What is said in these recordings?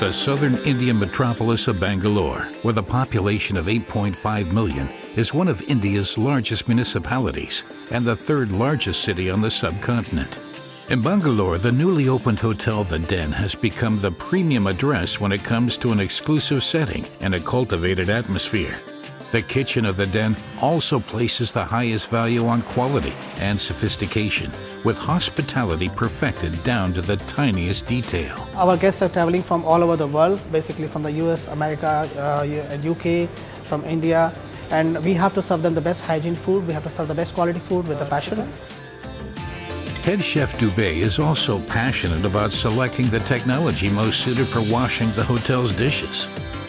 The southern Indian metropolis of Bangalore, with a population of 8.5 million, is one of India's largest municipalities and the third largest city on the subcontinent. In Bangalore, the newly opened hotel The Den has become the premium address when it comes to an exclusive setting and a cultivated atmosphere. The kitchen of The Den also places the highest value on quality and sophistication, with hospitality perfected down to the tiniest detail. Our guests are traveling from all over the world, basically from the US, America, UK, from India, and we have to serve them the best hygiene food, we have to serve the best quality food with the passion. Head chef Dubey is also passionate about selecting the technology most suited for washing the hotel's dishes.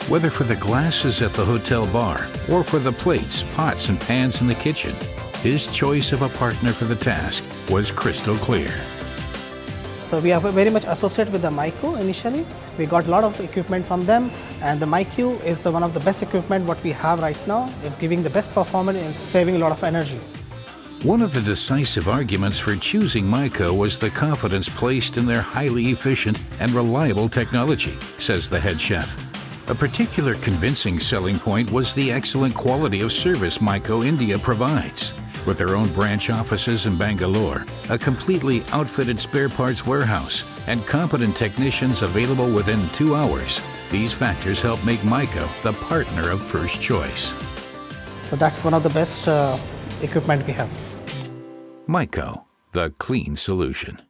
Whether for the glasses at the hotel bar or for the plates, pots, and pans in the kitchen, his choice of a partner for the task was crystal clear. So we are very much associated with the MEIKO initially. We got a lot of equipment from them, and the MEIKO is one of the best equipment what we have right now. It's giving the best performance and saving a lot of energy. One of the decisive arguments for choosing MEIKO was the confidence placed in their highly efficient and reliable technology, says the head chef. A particular convincing selling point was the excellent quality of service MEIKO India provides. With their own branch offices in Bangalore, a completely outfitted spare parts warehouse, and competent technicians available within 2 hours, these factors help make MEIKO the partner of first choice. So that's one of the best equipment we have. MEIKO, the clean solution.